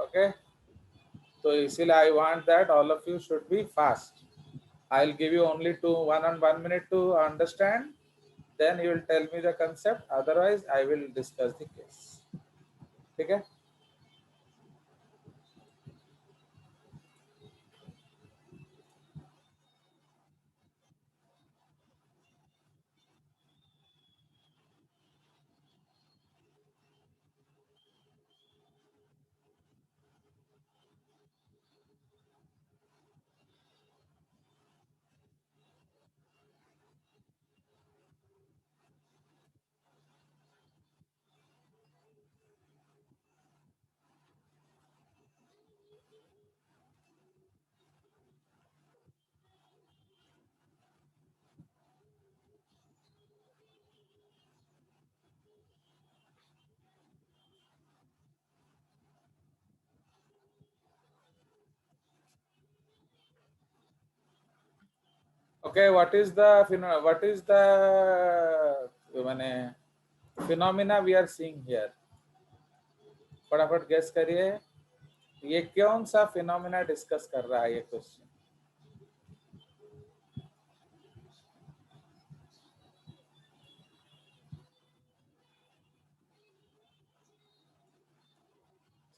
Okay, so इसीलिए I want that all of you should be fast. I'll give you only 1 minute to understand. Then you will tell me the concept. Otherwise, I will discuss the case. ठीक है? Okay, what is the माने phenomena we are seeing here? फटाफट guess करिए, ये कौन सा phenomena discuss कर रहा है ये क्वेश्चन?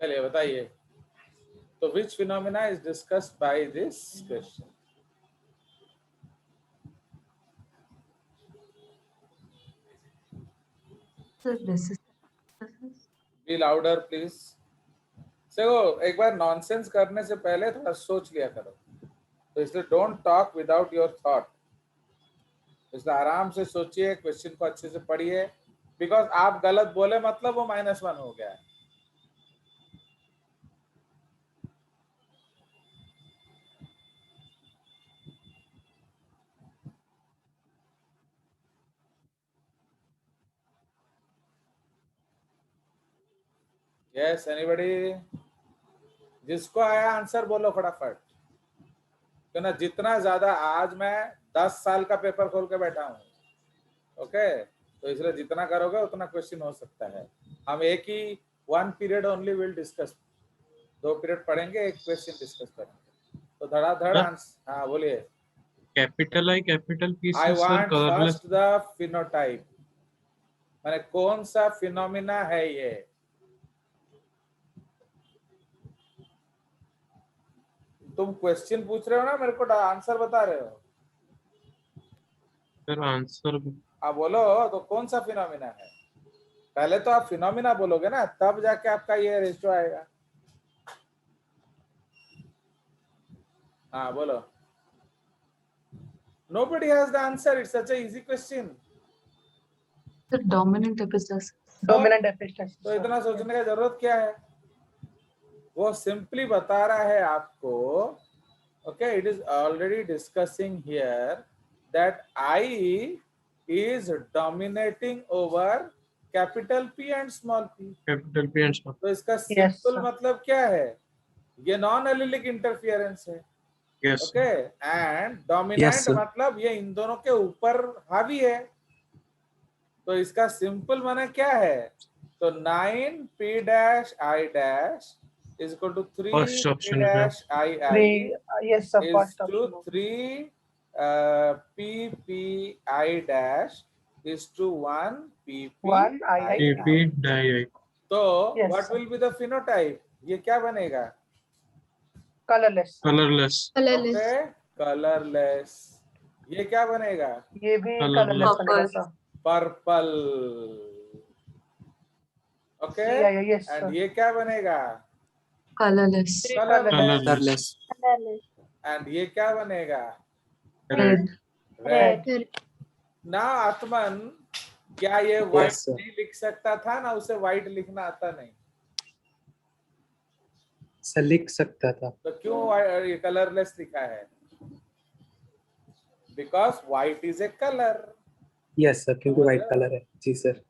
चलिए बताइए, तो which phenomena is discussed by this question? Sir, this is Be louder please. देखो, एक बार नॉनसेंस करने से पहले थोड़ा सोच लिया करो, तो इसलिए don't talk without your thought. इसलिए आराम से सोचिए, क्वेश्चन को अच्छे से पढ़िए, बिकॉज आप गलत बोले मतलब वो -1 हो गया है. Yes anybody? जिसको आया आंसर बोलो फटाफट. तो ना, जितना ज्यादा, आज मैं 10 साल का पेपर खोल के बैठा हूँ. ओके, तो इसलिए जितना करोगे उतना क्वेश्चन हो सकता है. हम एक ही 1 period only will discuss, 2 period पढ़ेंगे, एक क्वेश्चन डिस्कस करेंगे. तो धड़ाधड़ आंसर. हाँ बोलिए. Capital I capital P I sir want colourless. First the phenotype, माने कौन सा फिनोमिना है ये? तुम क्वेश्चन पूछ रहे हो ना, मेरे को आंसर बता रहे हो. सर आंसर आप बोलो तो कौन सा फिनोमिना है? पहले तो आप फिनोमिना बोलोगे ना, तब जाके आपका ये रेशियो आएगा. हाँ बोलो. Nobody has the answer. It's such a easy question. the dominant epistasis. Dominant epistasis. तो इतना सोचने का जरूरत क्या है? वो सिंपली बता रहा है आपको. Okay, it is already discussing here that I is dominating over capital P and small P. Capital P and small. तो इसका सिंपल मतलब क्या है? ये नॉन एलिलिक इंटरफियरेंस है. यस. ओके, एंड डोमिनेंट मतलब ये इन दोनों के ऊपर हावी है. तो इसका सिंपल माने क्या है? तो 9p dash I dash is equal to 3p dash I yes sir, is first to option. 3 pp I dash is to 1 pp 1 I P डाई आई. तो Yes, what sir. will be the phenotype? ये क्या बनेगा? Colourless. Colourless. Okay, colourless. ये क्या बनेगा? ये भी Colourless. कलरलेस बनेगा sir. Purple. Okay, yes and sir. ये क्या बनेगा? Colorless. कलरलेस. एंड ये क्या बनेगा? Red. रेड. ना आत्मन, क्या ये व्हाइट नहीं लिख सकता था ना? उसे व्हाइट लिखना आता नहीं. सर लिख सकता था. तो क्यों ये कलरलेस लिखा है? Because white is a colour. Yes sir, क्योंकि व्हाइट कलर है. जी सर.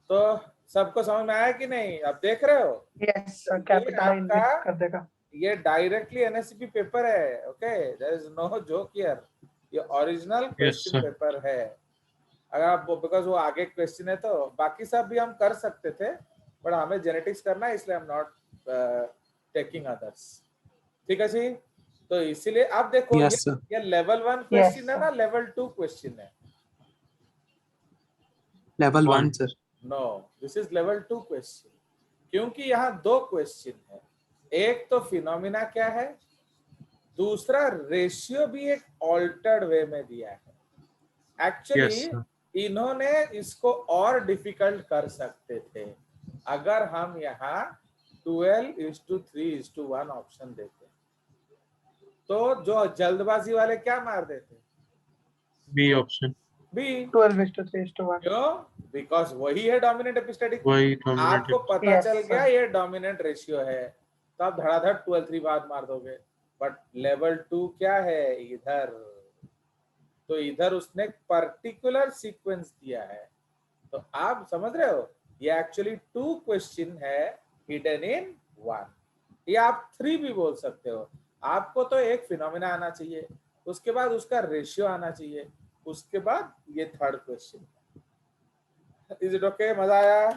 तो सबको समझ में आया कि नहीं? अब देख रहे हो? यस सर, कैपिटल आपका कर देगा. ये डायरेक्टली एनएससीपी पेपर है. Okay, there is no joke here. ये ओरिजिनल क्वेश्चन पेपर है. अगर आप, बिकॉज वो आगे क्वेश्चन है, तो बाकी सब भी हम कर सकते थे, बट हमें जेनेटिक्स करना है, इसलिए हम नॉट टेकिंग अदर्स। ठीक है जी। तो इसीलिए अब देखो Yes, sir. ये लेवल 1 क्वेश्चन है ना लेवल 2 क्वेश्चन है? Level One. 1 sir. No, this is level 2 question, क्योंकि यहाँ दो क्वेश्चन है। एक तो फिनोमिना क्या है, दूसरा रेशियो भी एक ऑल्टर्ड वे में दिया है। Actually Yes, sir. इन्होंने इसको और डिफिकल्ट कर सकते थे अगर हम यहाँ 12:3:1 ऑप्शन देते, तो जो जल्दबाजी वाले क्या मार देते, B option. बी। 12:3:1. क्यों? बिकॉज वही है डोमिनेंट एपिस्टेटिक। वही dominant आपको है। पता Yes, चल sir. गया ये डोमिनेंट रेशियो है, तो आप धड़ाधड़ 12:3 बाद मार दोगे। बट लेवल 2 क्या है इधर, तो इधर उसने पर्टिकुलर सीक्वेंस दिया है। तो आप समझ रहे हो, ये एक्चुअली 2 क्वेश्चन है हिडन इन 1, या आप 3 भी बोल सकते हो। आपको तो एक फिनोमिना आना चाहिए, उसके बाद उसका रेशियो आना चाहिए, उसके बाद ये third question. Is it okay? मजा आया?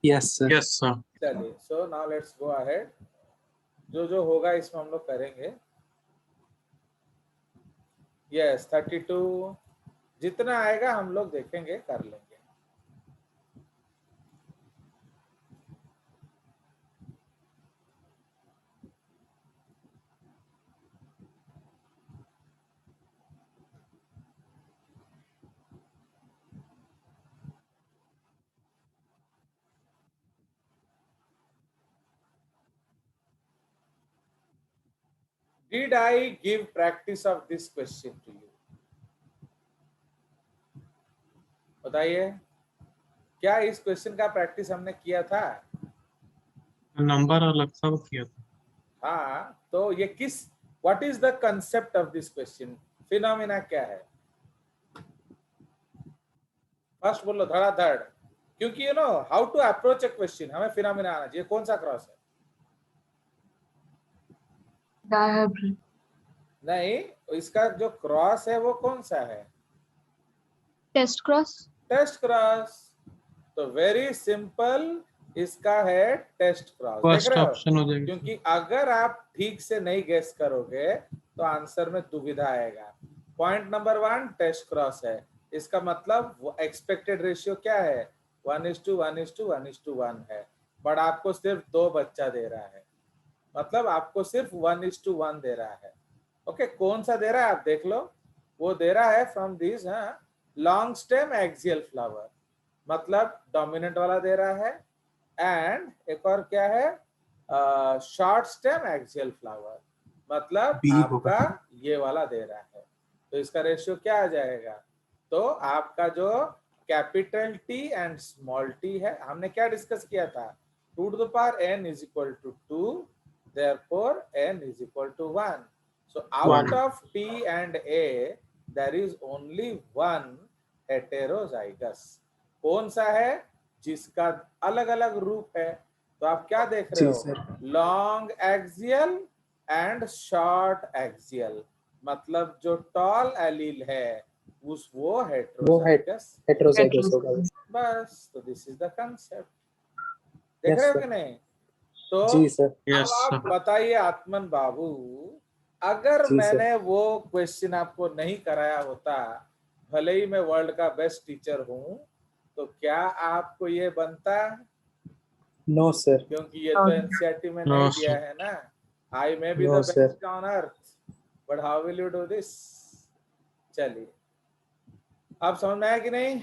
Yes sir. Yes, sir. चलिए, so now let's go ahead. जो जो होगा इसमें हम लोग करेंगे। यस 32 जितना आएगा हम लोग देखेंगे, कर लेंगे। Did I give practice of this question to you? बताइए, क्या इस क्वेश्चन का प्रैक्टिस हमने किया था? नंबर अलग सा किया था। हाँ, तो ये किस, what is the concept of this question? Phenomena क्या है? फर्स्ट बोलो धड़ाधड़, क्योंकि you know how to approach a question, हमें फिनोमिना आना चाहिए। कौन सा क्रॉस है? Dihybrid. नहीं, इसका जो क्रॉस है वो कौन सा है? Test cross. Test cross. तो वेरी सिंपल, इसका है टेस्ट क्रॉस। देख फर्स्ट रहे हो? ऑप्शन हो जाएगा। क्योंकि अगर आप ठीक से नहीं गेस करोगे तो आंसर में दुविधा आएगा। पॉइंट नंबर 1 टेस्ट क्रॉस है, इसका मतलब एक्सपेक्टेड रेशियो क्या है? 1:1:1:1 है, बट आपको सिर्फ 2 बच्चा दे रहा है, मतलब आपको सिर्फ 1:1 दे रहा है। ओके, कौन सा दे रहा है आप देख लो। वो दे रहा है from this long stem axial flower, मतलब डोमिनेंट वाला दे रहा है, एंड एक और क्या है, शॉर्ट स्टेम एक्सियल फ्लावर, मतलब B आपका होगा। ये वाला दे रहा है। तो इसका रेशियो क्या आ जाएगा? तो आपका जो capital T and small T है, हमने क्या डिस्कस किया था? 2 to the power n is equal to 2, therefore n is equal to 1. So out 1. of T and A there is only one heterozygous. कौन सा है? जिसका अलग अलग रूप है। तो आप क्या देख रहे जी हो? Sir. Long axial and short axial, मतलब जो टॉल एलील है वो हेटेरोजाइगस। Heterozygous होगा वो। बस, तो दिस इज द कंसेप्ट। देख Yes रहे हो sir. कि नहीं? तो जी सर। Yes, अब आप sir. बताइए आत्मन बाबू, अगर जी, सर। मैंने वो क्वेश्चन आपको नहीं कराया होता, भले ही मैं वर्ल्ड का बेस्ट टीचर हूं, तो क्या आपको ये बनता? No sir. क्योंकि ये तो एनसीईआरटी में No, नहीं sir. दिया है ना। I may be the No, sir. Best on earth, but how will you do this? चलिए, आप समझ में आया कि नहीं?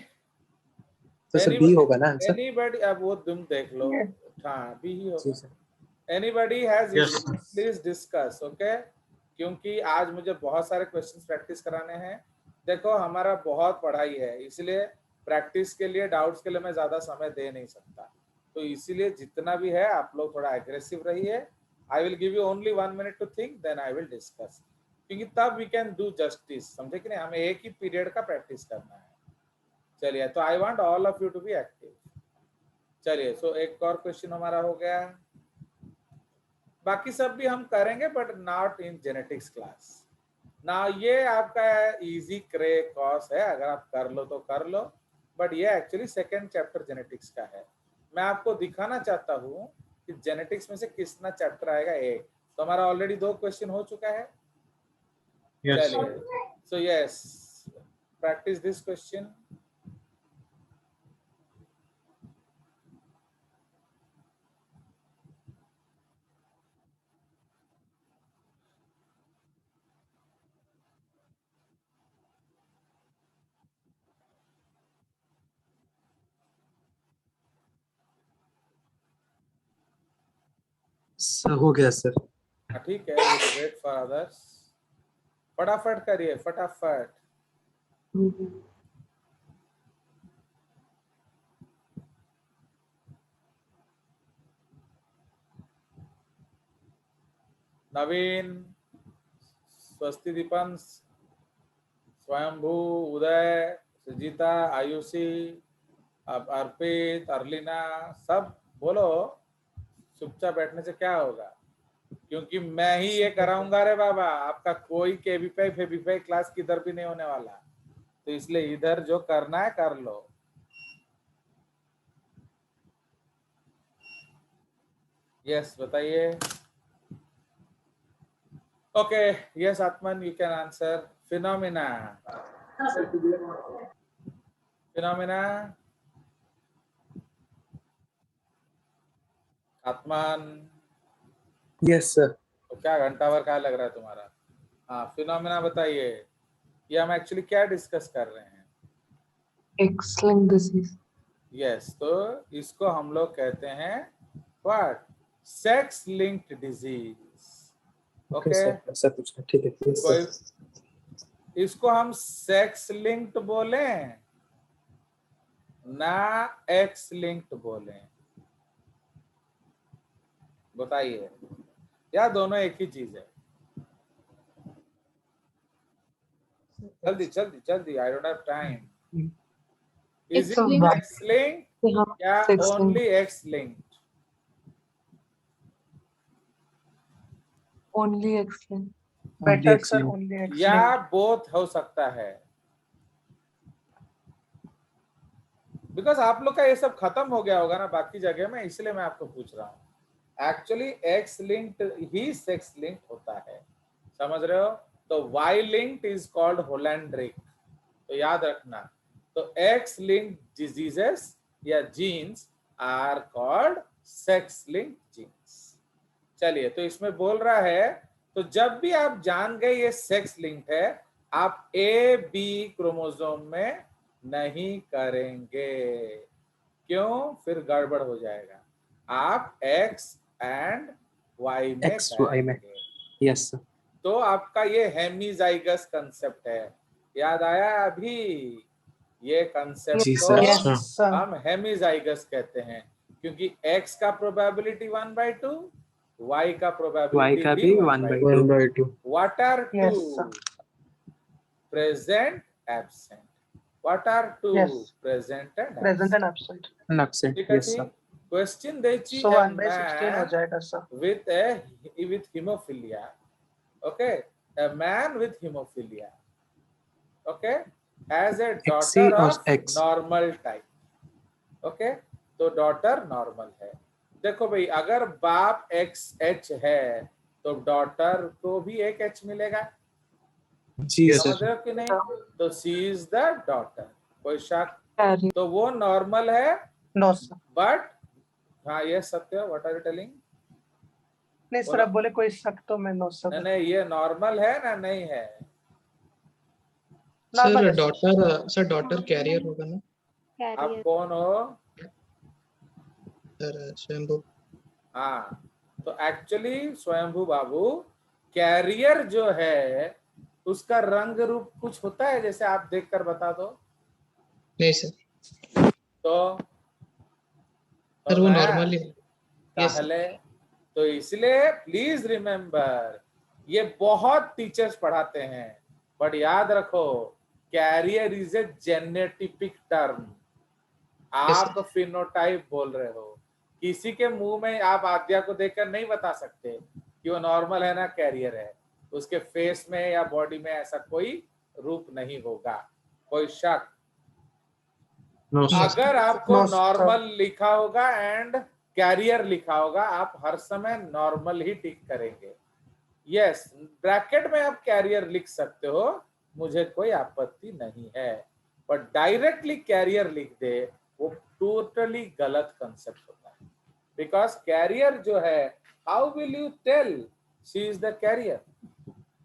तो सर B होगा ना आंसर? एनीबॉडी, अब वो तुम देख लो। Yeah. हाँ, बी ही जी होगा। Sir. Anybody has Yes, issues, sir. please discuss, okay? क्योंकि आज मुझे बहुत सारे क्वेश्चंस प्रैक्टिस कराने हैं। देखो हमारा बहुत पढ़ाई है, इसलिए प्रैक्टिस के लिए, डाउट्स के लिए मैं ज्यादा समय दे नहीं सकता। तो इसीलिए जितना भी है आप लोग थोड़ा एग्रेसिव रहिए। I will give you only 1 minute to think, then I will discuss, क्योंकि तब वी कैन डू जस्टिस। समझे कि नहीं? हमें एक ही पीरियड का प्रैक्टिस करना है। चलिए, तो I want all of you to be active. चलिए, सो एक और क्वेश्चन हमारा हो गया। बाकी सब भी हम करेंगे, but not in genetics class ना। ये आपका इजी क्रे कॉस है, अगर आप कर लो तो कर लो, बट ये एक्चुअली सेकेंड चैप्टर जेनेटिक्स का है। मैं आपको दिखाना चाहता हूँ कि जेनेटिक्स में से कितना चैप्टर आएगा, एक। तो हमारा ऑलरेडी 2 क्वेश्चन हो चुका है। Yes. चलिए, so yes, practice this question. Sir हो गया सर। हाँ, ठीक है, वेट फॉर अदर्स। फटाफट करिए, फटाफट। नवीन, स्वस्ति दीपन, स्वयंभू, उदय, सुजीता, आयुषी, अब अर्पित, अर्लिना, सब बोलो। चुपचाप बैठने से क्या होगा, क्योंकि मैं ही ये कराऊंगा रे बाबा। आपका कोई केबीपाई फेबीपाई क्लास किधर भी नहीं होने वाला, तो इसलिए इधर जो करना है कर लो। यस, बताइए। Okay, yes Atman, you can answer. Phenomena, phenomena, Atman. Yes sir. तो क्या घंटा भर क्या लग रहा है तुम्हारा? हाँ, फिनोमिना बताइए। ये हम एक्चुअली क्या डिस्कस कर रहे हैं? X-linked disease. यस, तो इसको हम लोग कहते हैं what? Sex linked disease. Okay okay, sir, ऐसा कुछ है, ठीक है। यस कोई सर। इसको हम सेक्स लिंक्ड बोलें ना एक्स लिंक्ड बोलें? बताइए, या दोनों एक ही चीज है? जल्दी जल्दी जल्दी, I don't have time. Is it X-linked. X linked हाँ, या X-linked. Only x linked? Only X-linked. Better X sir, link. Only x या लिंक्ड। बोथ हो सकता है? बिकॉज आप लोग का ये सब खत्म हो गया होगा ना बाकी जगह में, इसलिए मैं आपको पूछ रहा हूँ। एक्चुअली एक्स लिंक्ड ही सेक्स लिंक्ड होता है, समझ रहे हो? तो Y linked is called holandric, तो याद रखना। तो एक्स लिंक्ड डिजीजेस या genes are called sex linked genes. चलिए, तो इसमें बोल रहा है, तो जब भी आप जान गए ये सेक्स लिंक्ड है, आप ए बी क्रोमोसोम में नहीं करेंगे। क्यों? फिर गड़बड़ हो जाएगा। आप एक्स एंड वाई में X, Y में। करेंगे। Yes sir. तो आपका ये हेमीजाइगस कंसेप्ट है, याद आया अभी? ये कंसेप्ट जी को सर। Yes sir. हम हेमीजाइगस कहते हैं, क्योंकि x का प्रोबेबिलिटी 1/2, y का Y प्रोबेबिलिटी का भी भी 1/2। 1/2. What are two? Yes, sir. Present, absent. What are two? Yes. Present and present absent. And absent. Absent. ठीक है Yes जी। sir. क्वेश्चन देची सो a 1/16 हो man जाएगा sir. with hemophilia. Okay, a man with hemophilia, okay, has a daughter XC और of X. normal type. Okay, तो daughter normal है। देखो भाई, अगर बाप XH है तो डॉटर को भी एक H मिलेगा, जी Yes, समझ सर। रहे हो कि नहीं? तो सी इज द डॉटर, कोई शक? Carry. तो वो नॉर्मल है, नो सर। बट हाँ, ये सत्य। What are you telling? नहीं सर, आप बोले कोई शक तो मैं नो सर। नहीं नहीं, ये नॉर्मल है ना, नहीं है? नॉर्मल है सर डॉटर कैरियर होगा ना? आप कौन हो? सर स्वयंभू। हाँ, तो एक्चुअली स्वयंभू बाबू, कैरियर जो है उसका रंग रूप कुछ होता है, जैसे आप देखकर बता दो नहीं सर। तो सर वो मैं नॉर्मल ही। Yes sir. पहले तो इसलिए प्लीज रिमेम्बर, ये बहुत टीचर्स पढ़ाते हैं, बट याद रखो, कैरियर इज ए जेनेटिपिक टर्म। आप फिनोटाइप बोल रहे हो, किसी के मुंह में आप आद्या को देखकर नहीं बता सकते कि वो नॉर्मल है ना कैरियर है। उसके फेस में या बॉडी में ऐसा कोई रूप नहीं होगा, कोई शक? No sir. अगर आपको No, sir. नॉर्मल लिखा होगा एंड कैरियर लिखा होगा आप हर समय नॉर्मल ही टिक करेंगे। यस, ब्रैकेट में आप कैरियर लिख सकते हो, मुझे कोई आपत्ति नहीं है, पर डायरेक्टली कैरियर लिख दे वो टोटली गलत कंसेप्ट होता है। बिकॉज कैरियर जो है, how will you tell she is the carrier?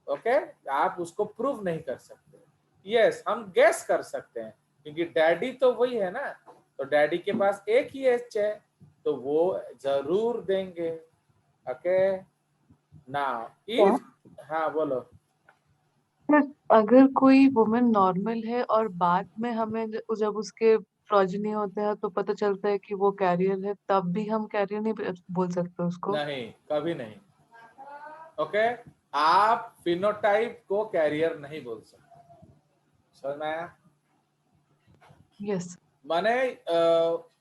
Okay, आप उसको प्रूव नहीं कर सकते। यस, हम गेस कर सकते हैं क्योंकि डैडी तो वही है ना, तो डैडी के पास एक ही एच है तो वो जरूर देंगे। ओके, नाउ इफ, हाँ बोलो। अगर कोई वुमेन नॉर्मल है और बाद में हमें जब उसके प्रोजेनी होते हैं तो पता चलता है कि वो कैरियर है, तब भी हम कैरियर नहीं बोल सकते उसको? नहीं, कभी नहीं। ओके, आप फिनोटाइप को कैरियर नहीं बोल सकते, समझ में आया? यस। माने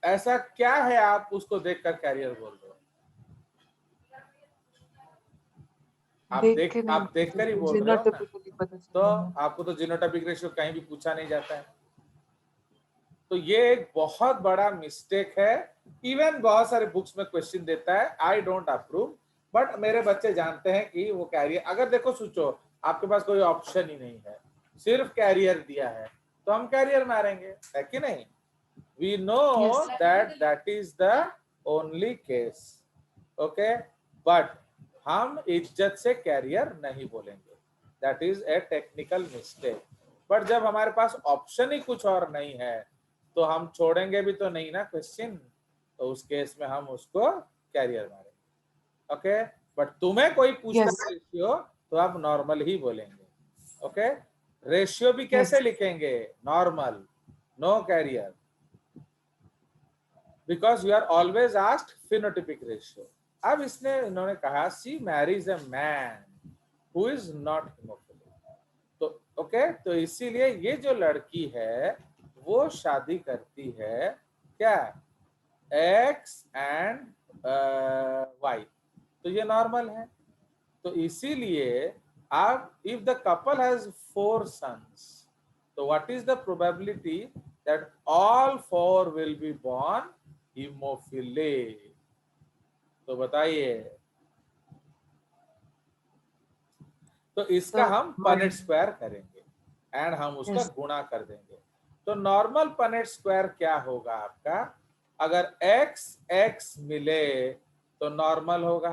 ऐसा क्या है आप उसको देखकर कैरियर बोल रहे हो? आप देखकर ही बोल रहे हो ना, पता तो चलेगा। आपको तो जीनोटाइपिक रेशियो कहीं भी पूछा नहीं जाता है। तो ये एक बहुत बड़ा मिस्टेक है। इवन बहुत सारे बुक्स में क्वेश्चन देता है, आई डोंट अप्रूव, बट मेरे बच्चे जानते हैं कि वो कैरियर, अगर देखो सोचो आपके पास कोई ऑप्शन ही नहीं है, सिर्फ कैरियर दिया है, तो हम कैरियर मारेंगे, है कि नहीं? We know Yes. that is the only case, okay? But हम इज्जत से कैरियर नहीं बोलेंगे, that is a technical mistake. पर जब हमारे पास ऑप्शन ही कुछ और नहीं है तो हम छोड़ेंगे भी तो नहीं ना क्वेश्चन, तो उस केस में हम उसको कैरियर मारेंगे। ओके, बट तुम्हें कोई पूछता Yes. है रेशियो तो आप नॉर्मल ही बोलेंगे। ओके, रेशियो भी कैसे Yes. लिखेंगे? Normal, no carrier, because you are always asked phenotypic ratio. अब इन्होंने कहा she marries a man who is not hemophilic, तो ओके, तो इसीलिए ये जो लड़की है वो शादी करती है क्या? X and Y, तो ये नॉर्मल है। तो इसीलिए आप if the couple has 4 sons, तो what is the probability that all 4 will be born hemophilic? तो बताइए। तो इसका हम पनेट स्क्वायर करेंगे एंड हम उसका गुणा कर देंगे। तो नॉर्मल पनेट स्क्वायर क्या होगा आपका? अगर x x मिले तो नॉर्मल होगा,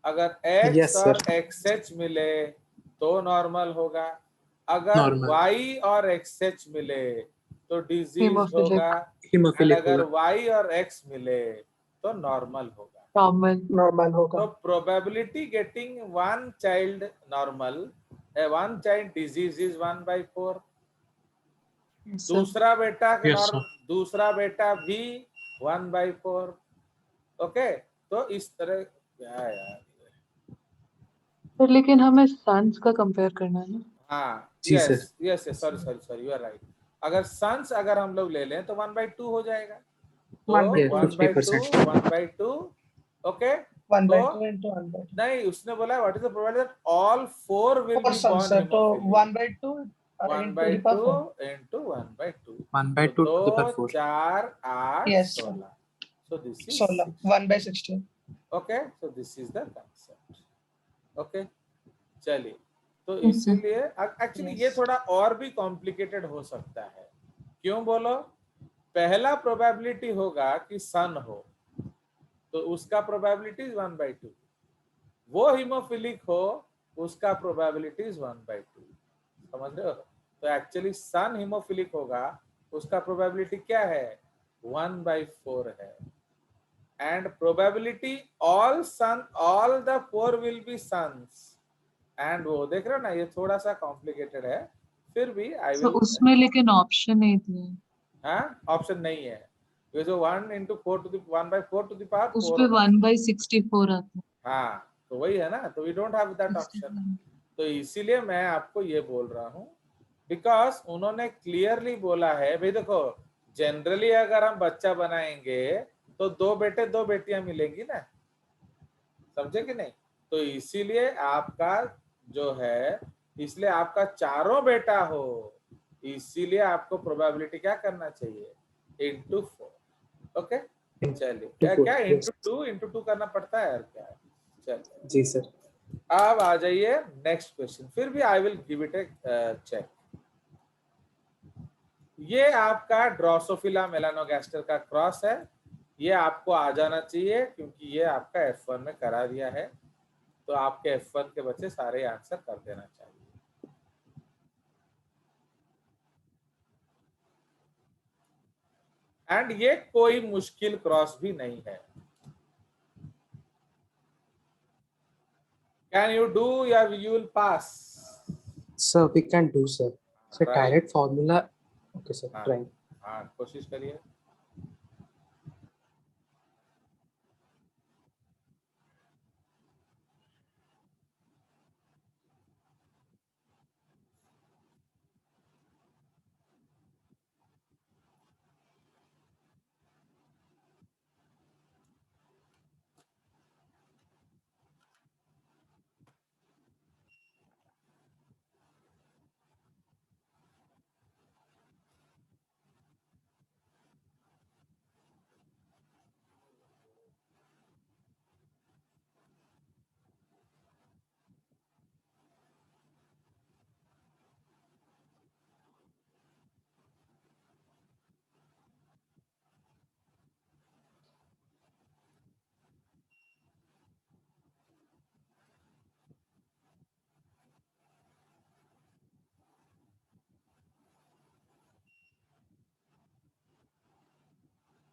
अगर x Yes, और sir. xh मिले तो नॉर्मल होगा, अगर Normal. y और xh मिले तो डिजीज Hemophilic. होगा, एंड Hemophilic अगर होगा। y और x मिले तो नॉर्मल होगा। Normal. नॉर्मल होगा। So probability getting one child normal, one child disease is 1/4. Yes, sir. दूसरा बेटा Yes, sir. दूसरा बेटा भी 1/4। ओके, तो इस तरह क्या यार, तो लेकिन हमें सन्स का कंपेयर करना है ना? हाँ, जी yes sir. Yes, sorry you are right. अगर सन्स अगर हम लोग ले लें तो 1/2 हो जाएगा, तो 1/2 1/2 ओके। 1/2 into 1/2 नहीं, उसने बोला what is the probability that all 4 will 4 be sons, born तो haemophilic? 1/2 into the power 4. 1/2 into 1/2, 1/2 तो to the power 2 4. 4 8 Yes, 16, so this is 16 6. 1/16. okay, so this is the concept. okay, चलिए, तो Yes, sir. इसीलिए actually Yes. ये थोड़ा और भी complicated हो सकता है। क्यों बोलो? पहला प्रोबेबिलिटी होगा कि सन हो तो उसका प्रोबेबिलिटी 1/2, वो हीमोफिलिक हो उसका प्रोबेबिलिटी 1/2, समझ रहे हो? तो एक्चुअली सन हीमोफिलिक होगा उसका प्रोबेबिलिटी क्या है? 1/4 है। And probability all the 4 will be sons, and वो देख रहे हो ना, ये थोड़ा सा कॉम्प्लिकेटेड है, फिर भी आई तो विल, उसमें लेकिन ऑप्शन नहीं दिया है। हाँ, ऑप्शन नहीं है। ये जो 1 into 4 to the 1/4 to the power उस 4 पे होना, 1/64 आता है। हाँ, तो वही है ना, तो we don't have that option. तो इसीलिए मैं आपको ये बोल रहा हूँ, बिकॉज उन्होंने क्लियरली बोला है, भाई देखो जनरली अगर हम बच्चा बनाएंगे तो 2 बेटे 2 बेटियां मिलेंगी ना, समझे कि नहीं? तो इसीलिए आपका जो है, इसलिए आपका चारों बेटा हो, इसीलिए आपको प्रोबेबिलिटी क्या करना चाहिए? into 4। ओके, चलिए Two, क्या yes. इंटू टू करना पड़ता है यार क्या? चलिए जी सर। अब आ जाइए नेक्स्ट क्वेश्चन, फिर भी I will give it a check. ये आपका ड्रोसोफिला मेलानोगास्टर का क्रॉस है, ये आपको आ जाना चाहिए क्योंकि ये आपका F1 में करा दिया है, तो आपके F1 के बच्चे सारे आंसर कर देना चाहिए। एंड ये कोई मुश्किल क्रॉस भी नहीं है। कैन यू डू या you will pass? Sir, we can do, sir. Sir, Right. direct formula. Okay, sir. हाँ Trying. हाँ, कोशिश करिए।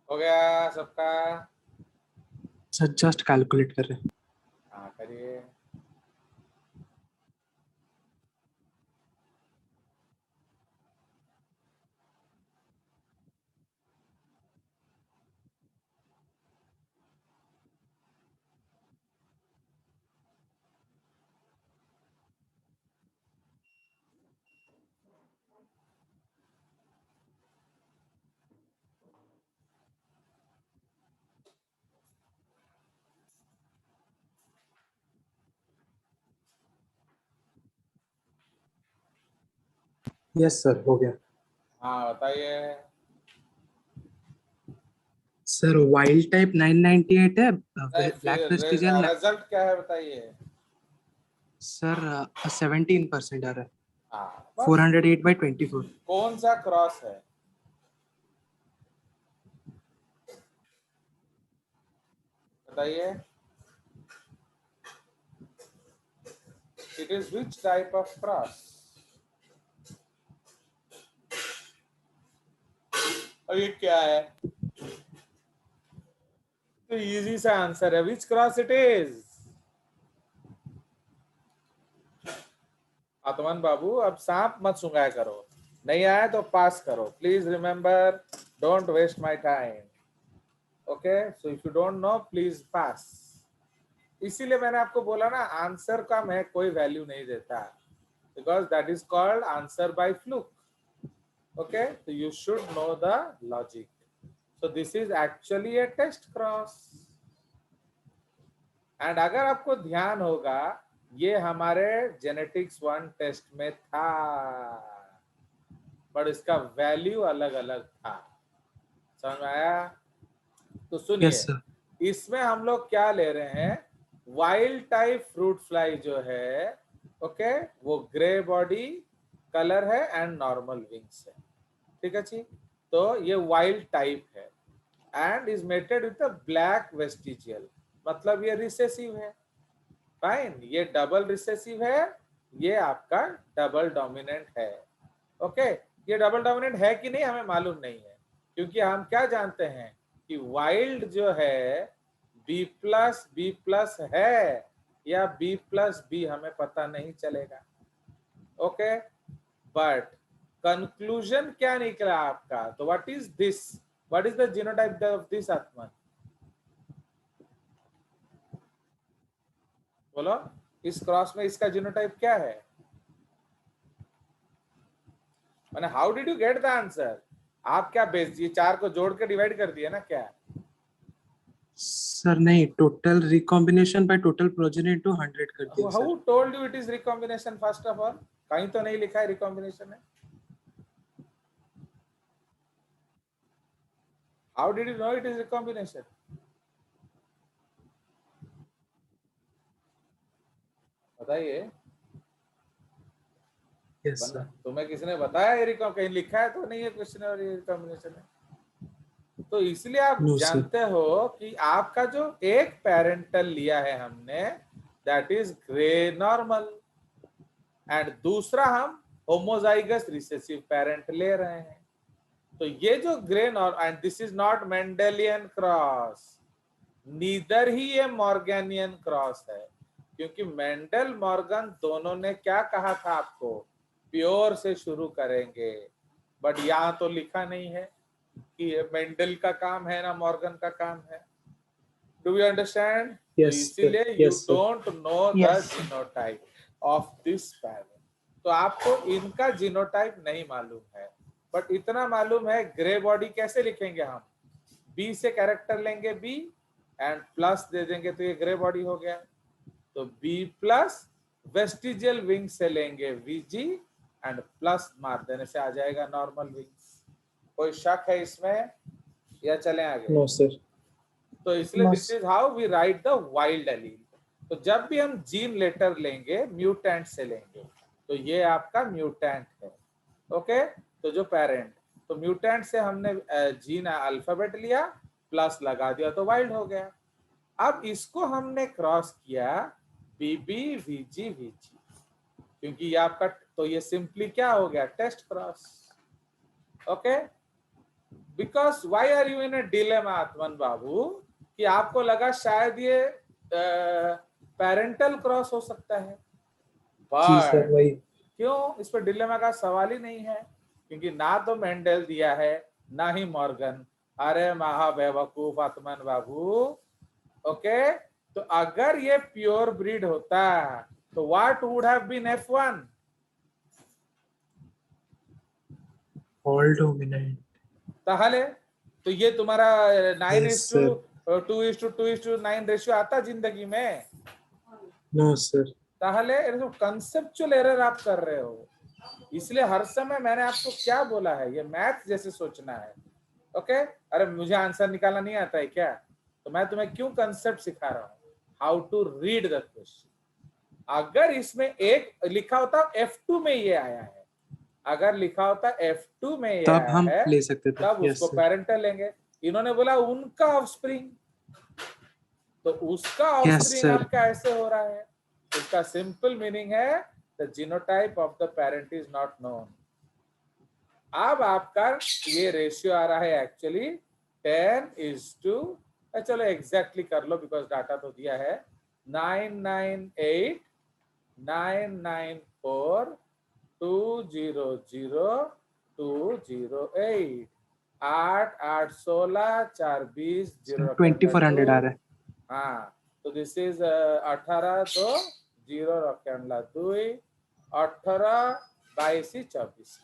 हो गया सबका? Sir, just calculate कर रहे हैं। हाँ करिए। Yes, sir, हो गया। हाँ बताइए। Sir, wild type 998 है, black prestigial रिजल्ट क्या है बताइए। sir 17% आ रहा है। हाँ बस। 408/24। कौन सा क्रॉस है? बताइए। It is which type of cross? अब ये क्या है? तो इजी सा आंसर है, विच क्रॉस इट इज। आत्मन बाबू अब सांप मत सुंगाया करो, नहीं आया तो पास करो। Please remember, don't waste my time. Okay, so if you don't know please pass. इसीलिए मैंने आपको बोला ना, आंसर का मैं कोई वैल्यू नहीं देता, because that is called answer by fluke. Okay, so you should know the logic. So this is actually a test cross. And अगर आपको ध्यान होगा, ये हमारे जेनेटिक्स 1 टेस्ट में था, पर इसका वैल्यू अलग अलग था। समझ में आया? तो सुनिए, Yes, sir. इसमें हम लोग क्या ले रहे हैं, वाइल्ड टाइप फ्रूट फ्लाई जो है, ओके, वो ग्रे बॉडी कलर है एंड नॉर्मल विंग्स है। ठीक है जी, तो ये वाइल्ड टाइप है and is mated with black vestigial, मतलब ये रिसेसिव है। फाइन, ये डबल रिसेसिव है, ये आपका डबल डोमिनेंट है। ओके, ये डबल डोमिनेंट है कि नहीं हमें मालूम नहीं है, क्योंकि हम क्या जानते हैं कि वाइल्ड जो है B+B+ है या B+B हमें पता नहीं चलेगा। ओके, बट कंक्लूजन क्या निकला आपका? तो what is this, what is the genotype of this आत्मा? बोलो, इस क्रॉस में इसका जीनोटाइप क्या है? मैंने how did you get the answer? आप क्या बेस ये 4 को जोड़ के डिवाइड कर दिया ना क्या? Sir, नहीं, total recombination by total progeny into 100 कर दिया sir। Who told you it is recombination first of all? कहीं तो नहीं लिखा है recombination है। How did you know it is recombination? बताइए। Yes, sir. तुम्हें किसी ने बताया ये कहीं लिखा है तो नहीं है क्वेश्चन और ये रिकॉम्बिनेशन है? तो इसलिए आप No, sir. जानते हो कि आपका जो एक पेरेंटल लिया है हमने, that is grey normal, and दूसरा हम होमोजाइगस रिसेसिव पेरेंट ले रहे हैं। तो ये जो grey normal, and this is not Mendelian cross, neither ही ये मॉर्गेनियन क्रॉस है, क्योंकि मेंडल मॉर्गन दोनों ने क्या कहा था आपको, प्योर से शुरू करेंगे, बट यहाँ तो लिखा नहीं है कि ये मेंडल का काम है ना मॉर्गन का काम है। Do you understand? Yes, sir. इसीलिए you Yes, sir. Don't know the Yes. Genotype of this parent. तो आपको इनका जीनोटाइप नहीं मालूम है, बट इतना मालूम है ग्रे बॉडी कैसे लिखेंगे हम, बी से कैरेक्टर लेंगे बी एंड प्लस दे देंगे तो ये ग्रे बॉडी हो गया। तो बी प्लस वेस्टिजियल विंग से लेंगे वीजी एंड प्लस मार देने से आ जाएगा नॉर्मल विंग्स। कोई शक है इसमें या चलें आगे? No, sir. तो इसलिए No, this is how we write the wild allele. तो जब भी हम जीन लेटर लेंगे म्यूटेंट से लेंगे, तो ये आपका म्यूटेंट है। ओके, तो जो पेरेंट, तो म्यूटेंट से हमने जीन अल्फाबेट लिया प्लस लगा दिया तो वाइल्ड हो गया। अब इसको हमने क्रॉस किया बीबी वीजी वीजी, क्योंकि ये आपका, तो ये सिंपली क्या हो गया, test cross. Okay, because why are you in a dilemma Atman बाबू, कि आपको लगा शायद ये पेरेंटल क्रॉस हो सकता है, जी सर, बट वही। क्यों, इस पर डिलेमा का सवाल ही नहीं है, क्योंकि ना तो मेंडल दिया है ना ही मॉर्गन। अरे महाबेवकूफ आत्मन बाबू। ओके, तो अगर ये प्योर ब्रीड होता तो what would have been F1? All dominant. ताहले तो ये तुम्हारा 9:2 sir. 2:9 रेशियो आता जिंदगी में? No, sir. ताहले कंसेप्चुअल एरर आप कर रहे हो। इसलिए हर समय मैंने आपको क्या बोला है, ये मैथ जैसे सोचना है। ओके, अरे मुझे आंसर निकालना नहीं आता है क्या, तो मैं तुम्हें क्यों कंसेप्ट सिखा रहा हूँ, how to read the question. अगर इसमें एक लिखा होता F2 में ये आया है, अगर लिखा होता F2 में ये तब आया हम है, ले सकते थे। तब Yes, उसको sir. पेरेंटल लेंगे। इन्होंने बोला उनका ऑफस्प्रिंग, तो उसका Yes, ऑफस्प्रिंग sir. अब कैसे हो रहा है? इसका सिंपल मीनिंग है the genotype of the parent is not known. अब आपका ये रेशियो आ रहा है एक्चुअली 10:, चलो एग्जैक्टली कर लो बिकॉज डाटा तो दिया है, 998 994 200 208 8 8 16 4 20 2400 आ रहा है। हाँ, तो दिस इज 18 तो 0 रखेंला 2 18 22 24,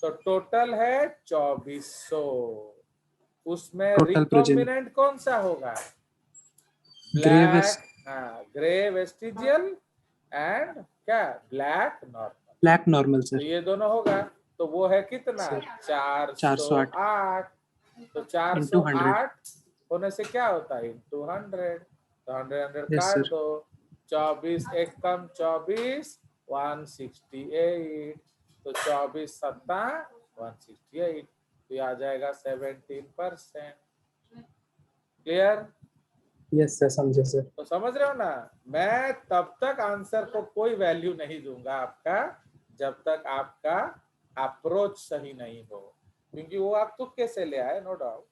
तो टोटल है 2400। उसमें Total progeny. रिकॉम्बिनेंट कौन सा होगा? Grey black, West. हाँ, ग्रे वेस्टिजियल एंड क्या, ब्लैक नॉर्मल। Black normal, तो sir. ये दोनों होगा, तो वो है कितना, Sir. 408। तो 408 होने से क्या होता है, इंटू 100, तो 100 Yes, काट sir. दो, 24 एक कम 24 168, तो 24 सत्ता 168, तो ये आ जाएगा 17%। क्लियर? Yes, sir. समझे sir. तो समझ रहे हो ना, मैं तब तक आंसर को कोई वैल्यू नहीं दूंगा आपका जब तक आपका अप्रोच सही नहीं हो, क्योंकि वो आप तुक्के से ले आए, no doubt.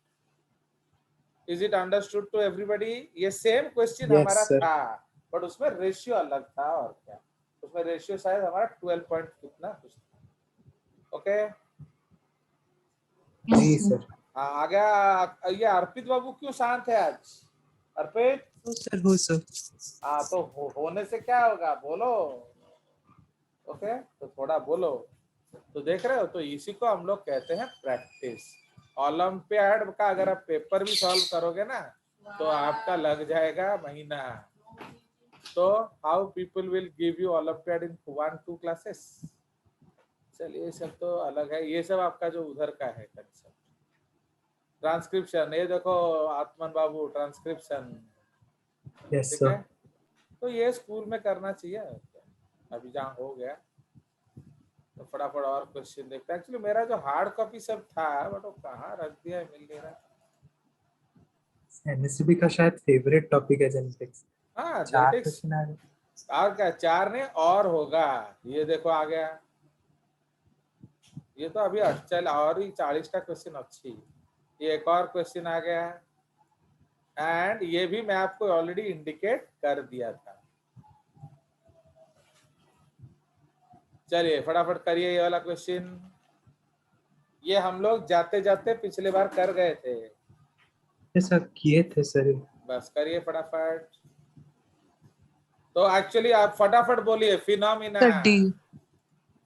Is it understood to everybody? ये सेम क्वेश्चन Yes, हमारा sir. था, बट उसमें रेशियो अलग था, और क्या, उसमें रेशियो शायद हमारा 12 पॉइंट कितना कुछ था। ओके, जी सर। हाँ आ गया। ये अर्पित बाबू क्यों शांत है आज? अर्पित, हो सर, हो सर। हाँ तो होने से क्या होगा, बोलो। ओके, तो थोड़ा बोलो। तो देख रहे हो, तो इसी को हम लोग कहते हैं प्रैक्टिस। ओलंपियाड का अगर आप पेपर भी सॉल्व करोगे ना, तो आपका लग जाएगा महीना। तो how people will give you olympiad in 1-2 classes. चलिए, ये सब तो अलग है, ये सब आपका जो उधर का है कंसेप्ट। ट्रांसक्रिप्शन, ये देखो आत्मन बाबू ट्रांसक्रिप्शन, Yes, ठीक sir. है। तो ये स्कूल में करना चाहिए, अभी जहाँ हो गया तो फटाफट और क्वेश्चन देखते हैं। एक्चुअली मेरा जो हार्ड कॉपी सब था बट वो कहाँ रख दिया है, मिल नहीं रहा। MSCB का शायद फेवरेट टॉपिक है जेनेटिक्स। हाँ 4 जेनेटिक्स, क्वेश्चन आ गए। और क्या 4 ने और होगा, ये देखो आ गया। ये तो अभी चल और ही 40 का क्वेश्चन अच्छी, ये एक और क्वेश्चन आ गया एंड ये भी मैं आपको ऑलरेडी इंडिकेट कर दिया था। चलिए फटाफट करिए ये वाला क्वेश्चन, ये हम लोग जाते जाते पिछले बार कर गए थे, ये सब किए थे सर। बस करिए फटाफट। तो एक्चुअली आप फटाफट बोलिए, फिनोमिना, सर डी,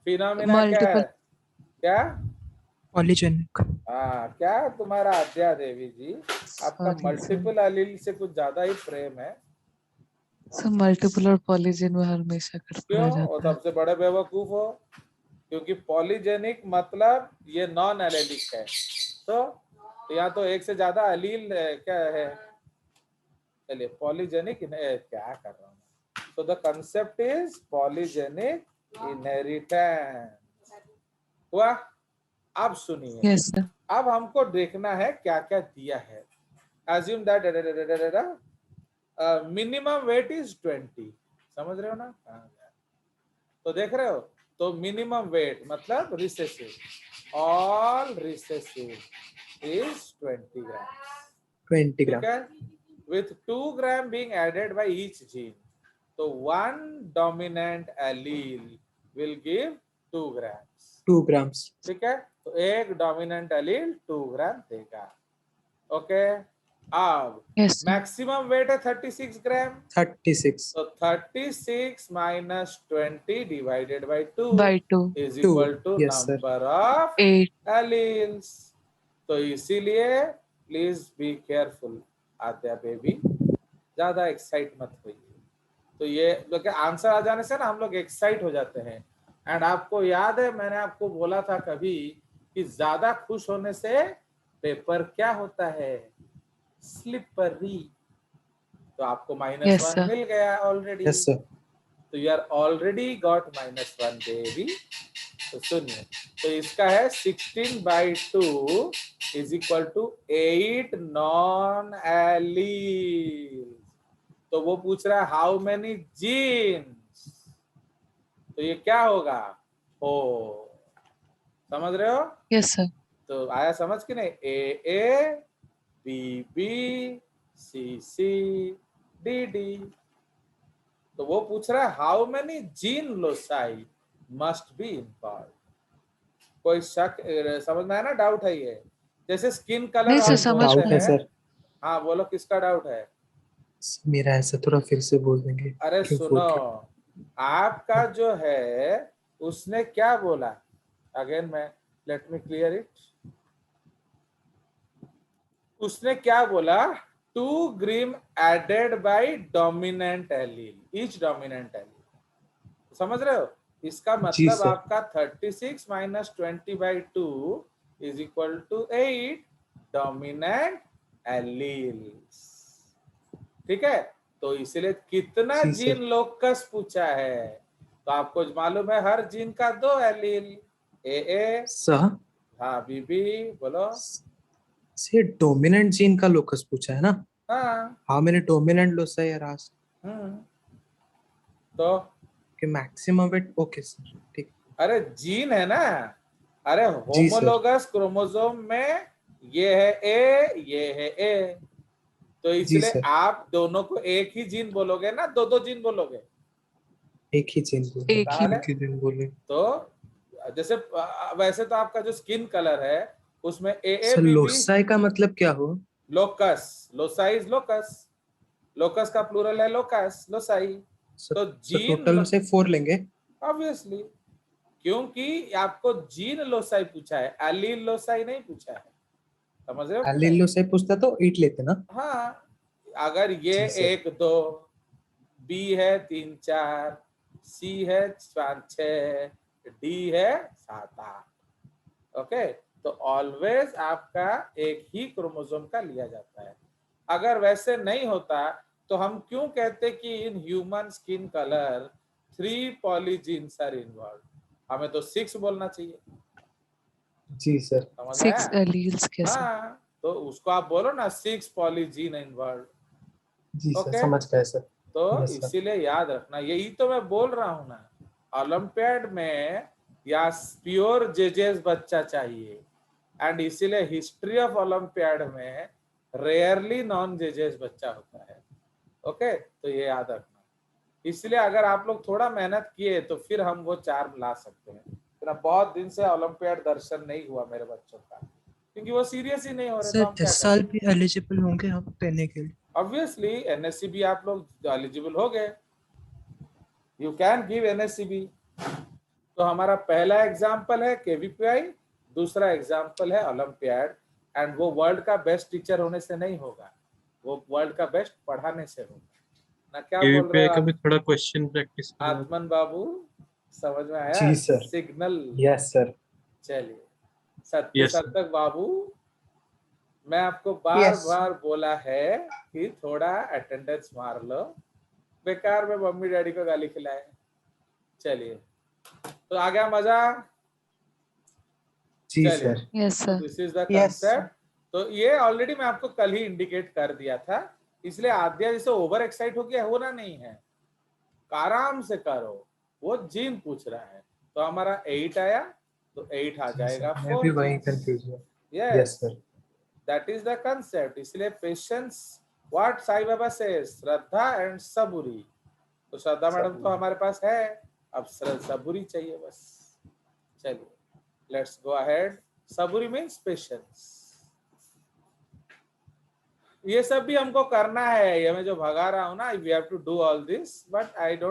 फिनोमिना क्या है, मल्टीपल क्या? पॉलीजेनिक। हाँ, क्या तुम्हारा अद्या देवी जी, आपका सॉरी मल्टीपल एलील से कुछ ज्यादा ही प्रेम है। सर, मल्टीपल और पॉलीजेन में हमेशा गड़बड़ा क्यों? वो जाता है। सबसे बड़े बेवकूफ हो, क्योंकि पॉलीजेनिक मतलब ये नॉन एलेलिक है, तो या तो एक से ज्यादा एलील क्या है। चलिए पॉलीजेनिक क्या कर रहा हूँ, तो the concept is polygenic inheritance हुआ। अब सुनिए, यस सर। अब हमको देखना है क्या क्या दिया है। assume that minimum weight is 20, समझ रहे हो ना? तो देख रहे हो, तो मिनिमम वेट मतलब रिसेसिव, ऑल रिसेसिव इज 20 ग्राम, 20 ठीक ग्राम। है, with 2 gram being added by each gene, तो one dominant allele will give 2 grams, 2 grams। ठीक है, तो एक डोमिनेंट एलील 2 ग्राम देगा। ओके, अब यस सर। मैक्सिमम वेट है 36 ग्राम, 36 तो 36 minus 20 divided by 2 by 2 is 2। Equal to Yes, sir. Number of 8। Alleles. तो इसीलिए please be careful Aadya baby, ज्यादा एक्साइट मत होइए। तो ये लोग आंसर आ जाने से ना हम लोग एक्साइट हो जाते हैं, एंड आपको याद है मैंने आपको बोला था कभी कि ज्यादा खुश होने से पेपर क्या होता है, स्लिपरी। तो आपको Yes, -1 sir. मिल गया ऑलरेडी, Yes, sir. तो you are already got -1 baby. तो सुनिए, तो इसका है 16/2 is equal to 8 non allele. तो वो पूछ रहा है हाउ मेनी जीन्स, तो ये क्या होगा, ओ समझ रहे हो? Yes, sir. तो आया समझ कि नहीं, A B B C D D. तो वो पूछ रहा है how many gene loci must be involve. कोई शक समझ में आया ना, डाउट है ये, जैसे स्किन कलर नहीं आप सर, समझ बोलते डाउट में है हैं। सर। हाँ बोलो किसका डाउट है? मेरा ऐसा थोड़ा फिर से बोल देंगे। अरे क्यों सुनो, बोल रहे? आपका जो है उसने क्या बोला, अगेन मैं लेट मी क्लियर इट, उसने क्या बोला, 2 gram added by dominant allele, each dominant allele, समझ रहे हो? इसका जी मतलब सर। आपका 36 minus 20/2 is equal to 8 dominant alleles, ठीक है। तो इसलिए कितना जी जीन सर। लोकस पूछा है, तो आपको मालूम है हर जीन का 2 एलील, ए सर हाँ बीबी बोलो। से डोमिनेंट जीन का लोकस पूछा है ना? हाँ how many dominant loci are asked? तो कि मैक्सिमम वेट। ओके सर, ठीक। अरे जीन है ना, अरे जी सर। होमोलोगस क्रोमोसोम में ये है ए, ये है ए, तो जी इसलिए सर। आप दोनों को एक ही जीन बोलोगे ना, दो जीन बोलोगे? एक ही जीन बोले। एक ही। ताहले, एक ही जीन बोले। तो जैसे वैसे तो आपका जो स्किन कलर है उसमें ए सर बी बी, लोसाई का मतलब क्या हो? Locus, loci is locus, locus का प्लूरल है लोकस, लोसाई। सर, तो सर जीन टोटल से 4 लेंगे। ऑब्वियसली, क्योंकि आपको जीन लोसाई पूछा है, एलील लोसाई नहीं पूछा है, समझ रहे हो कि एलील नहीं? लोसाई पूछता तो 8 लेते ना। हाँ, अगर ये जी सर। 1 2, बी है 3 4, सी है 5 6, डी है 7 8, ओके। तो ऑलवेज आपका एक ही क्रोमोसोम का लिया जाता है। अगर वैसे नहीं होता तो हम क्यों कहते कि in human skin colour 3 polygenes are involve? हमें तो 6 बोलना चाहिए। जी सर। समझ 6 आया? एलील्स के साथ। हाँ, तो उसको आप बोलो ना 6 पॉलीजीन इन्वॉल्व। जी सर, ओके, समझ गए सर। तो Yes, sir. इसीलिए याद रखना, यही तो मैं बोल रहा हूँ ना, ओलंपियाड में या प्योर जेजेस बच्चा चाहिए, एंड इसीलिए हिस्ट्री ऑफ ओलंपियाड में रेयरली नॉन जेजेस बच्चा होता है। ओके, तो ये याद रखना। इसलिए अगर आप लोग थोड़ा मेहनत किए तो फिर हम वो 4 ला सकते हैं। तो बहुत दिन से ओलंपियाड दर्शन नहीं हुआ मेरे बच्चों का, क्योंकि वो सीरियस ही नहीं हो रहे। तो सर हम क्या इस साल करें? भी एलिजिबल होंगे हम देने के लिए? ऑब्वियसली एनएससी भी आप लोग एलिजिबल हो गए, यू कैन गिव एनएससीबी। तो हमारा पहला एग्जाम्पल है केवीपीआई, दूसरा एग्जाम्पल है ओलंपियाड, एंड वो वर्ल्ड का बेस्ट टीचर होने से नहीं होगा, वो वर्ल्ड का बेस्ट पढ़ाने से होगा ना। क्या बोल रहे केवीपीआई हो का भी आप थोड़ा क्वेश्चन प्रैक्टिस करना। आत्मन बाबू? समझ में आया? जी सर। सिग्नल। Yes sir. चलिए, सत्य Yes, sir. सतक बाबू, मैं आपको बार Yes. बार बोला है कि थोड़ा अटेंडेंस मार लो, बेकार में मम्मी डैडी को गाली खिलाए। चलिए, तो आ गया मजा? जी चलिए, sir. Yes sir. This is the Yes, sir. Concept. तो ये ऑलरेडी मैं आपको कल ही इंडिकेट कर दिया था, इसलिए आद्या जैसे ओवर एक्साइट होके होना नहीं है, आराम से करो। वो जीन पूछ रहा है, तो हमारा 8 आया, तो 8 आ जाएगा मैं भी 4 वही जीन। कंफ्यूज हूँ। Yes, yes sir. That is the concept. इसलिए पेशेंस, व्हाट साईं बाबा से, श्रद्धा एंड सबूरी। तो श्रद्धा मैडम तो हमारे पास है, अब सबूरी चाहिए बस। चलिए, let's go ahead. Saburi means patience. ये सब भी हमको करना है, ये मैं जो भगा रहा हूँ ना, we have to do all this, but I don't